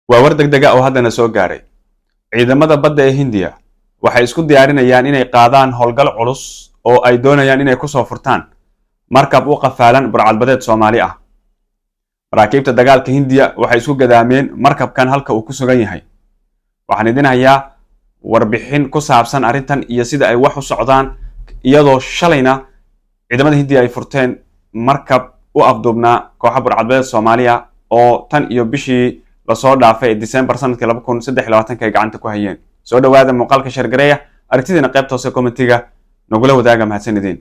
waa war degdeg ah oo haddana soo gaaray ciidamada badda ee Hindiya waxay isku diyaarinayaan inay qaadaan howlgal culus oo ay doonayaan inay ku soo furtaan markab u qafaalan burcadbadeed Soomaali ah. Maraakiibta dagaalka Hindiya waxay isku gadaameen markabkan halka uu ku sugan yahay. Waxaan idin hayaa warbixin ku saabsan arrintan iyo sida ay wax u socdaan iyadoo shalayna ciidamada Hindiya ay furteen markab u afduubnaa kooxo burcadbadeed Soomaaliya oo tan iyo bishii la soo dhaafay December sanadkii 2023 ay gacanta ku hayeen. Soo dhawaada muuqaalka shargareeya aragtidiina qaybta hoose commentiga nagula wadaaga mahadsanidin.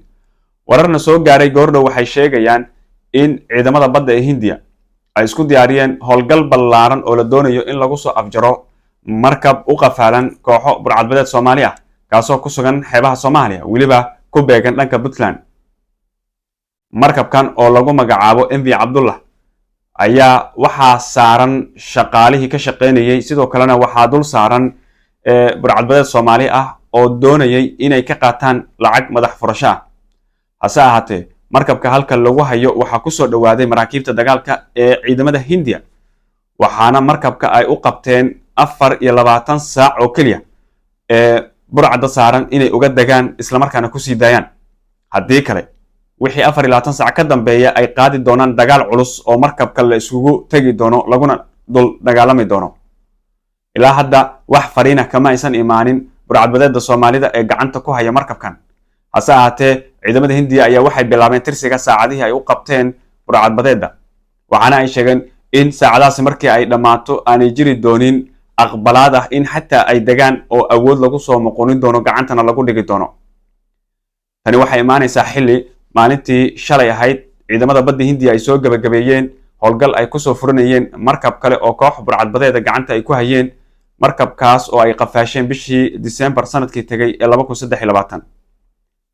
Wararna soo gaaray goordhow waxay sheegayaan in ciidamada badda ee Hindiya ay isku diyaariyeen howlgal ballaaran oo la doonayo in lagu soo afjaro markab u qafaalan kooxo burcadbadeed Soomaali ah kaasoo ku sugan xeebaha Soomaaliya waliba ku beegan dhanka Puntland. Markabkan oo lagu magacaabo MV Abdullah ayaa waxaa saaran shaqaalihii ka shaqeynayay sidoo kalena waxaa dul saaran burcadbadeed Soomaali ah oo doonayay inay ka qaataan lacag madax furasho ah. Hase ahaatee markabka halka lagu hayo waxaa ku soo dhawaaday maraakiibta dagaalka ee ciidamada Hindiya waxaana markabka ay u qabteen 24 saac oo kaliya burcadda saaran inay uga dagaan isla markaana ku sii daayaan. Haddii kale wixii 24 saac ka dambeeya ay qaadi doonaan dagaal culus oo markabka la isugu tagi doono laguna dul dagaalami doono. Ilaa hadda wax fariina kama aysan imaanin burcadbadeedda Soomaalida ee gacanta ku haya markabkan. Hase ahaatee ciidamada Hindiya ayaa waxay bilaabeen tirsiga saacadihii ay u qabteen burcadbadeedda waxaana ay sheegeen in saacadaasi markii ay dhamaato aanay jiri doonin aqbalaad ah in xataa ay degaan oo awood lagu soo muquunin doono gacantana lagu dhigi doono. Tani waxay imaanaysaa xilli maalintii shalay ahayd ciidamada badda Hindiya ay soo gabagabeeyeen howlgal ay ku soo furanayeen markab kale oo koox burcadbadeeda gacanta ay ku hayeen markabkaas oo ay qafaasheen bishii December sanadkii tagay ee 2023.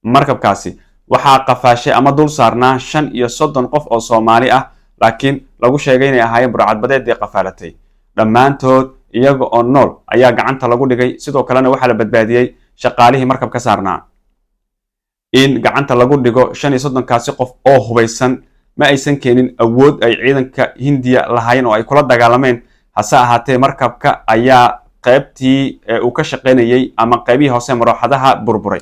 markabkaasi waxaa qafaashay ama dul saarnaa 35 qof oo Soomaali ah laakiin lagu sheegay inay ahaayeen burcadbadeedii qafaalatay dhammaantood iyaga oo nool ayaa gacanta lagu dhigay sidoo kalena waxaa la badbaadiyay shaqaalihii markabka saarnaa. In gacanta lagu dhigo 35 kaasi qof oo hubeysan ma aysan keenin awood ay ciidanka Hindiya lahaayeen oo ay kula dagaalameen. Hase ahaatee markabka ayaa qaybtii uu ka shaqeynayay ama qaybihii hoose marooxadaha burburay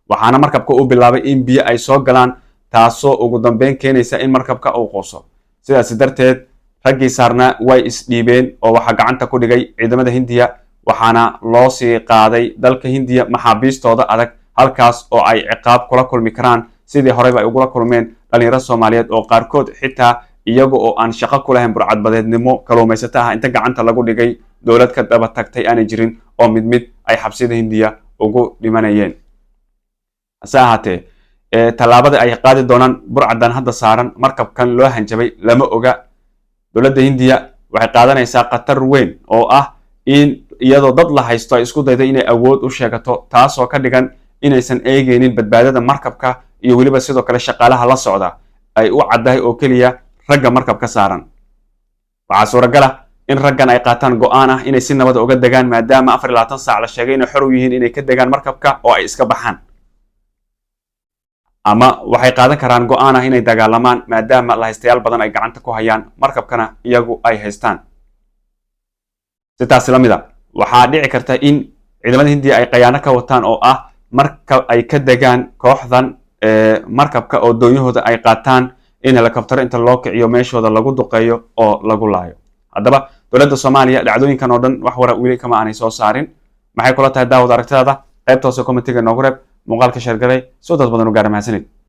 waxaana markabka uu bilaabay in biyo ay soo galaan taasoo ugu dambeyn keenaysa in markabka uu quuso. Sidaas darteed raggii saarnaa way isdhiibeen oo waxa gacanta ku dhigay ciidamada Hindiya waxaana loo sii qaaday dalka Hindiya maxaabiistooda adag halkaas oo ay ciqaab kula kulmi karaan sidii horeyba ay ugula kulmeen dhalinyaro Soomaaliyeed oo qaarkood xitaa iyaga oo aan shaqo ku lahayn burcadbadeednimo kalluumaysato ah inta gacanta lagu dhigay dowlad ka daba tagtay aanay jirin oo mid ay xabsiyada Hindiya ugu dhimanayeen. Hase ahaatee tallaabada ay qaadi doonaan burcaddan hadda saaran markabkan loo hanjabay lama oga. Dowladda Hindiya waxay qaadanaysaa qatar weyn oo ah in iyadoo dad la haysto ay isku dayday inay awood u sheegato taasoo ka dhigan inaysan eegaynin badbaadada markabka iyo weliba sidoo kale shaqaalaha la socda ay u caddahay oo keliya ragga markabka saaran. Waxaa suuragal ah in raggan ay qaataan go'aan ah inay si nabad uga degaan maadaama 24 saac la sheegay inay xor u yihiin inay ka degaan markabka oo ay iska baxaan. Ama waxay qaadan karaan go'aan ah inay dagaalamaan maadaama la haystayaal badan ay gacanta ku hayaan markabkana iyagu ay haystaan. Sidaas la mid ah waxaa dhici karta in ciidamada Hindiya ay qayaano ka wataan oo ah marka ay ka degaan kooxdan markabka oo doonyahooda ay qaataan in helicopter inta loo kiciyo meeshooda lagu duqeeyo oo lagu laayo. Haddaba dowladda Soomaaliya dhacdooyinkan oo dhan wax wara wili kama aanay soo saarin. Maxay kula tahay daawada aragtidaada qaybta hoose commentiga noogu reeb muuqaalka shargalay soo dad badan u gaar mahadsanid.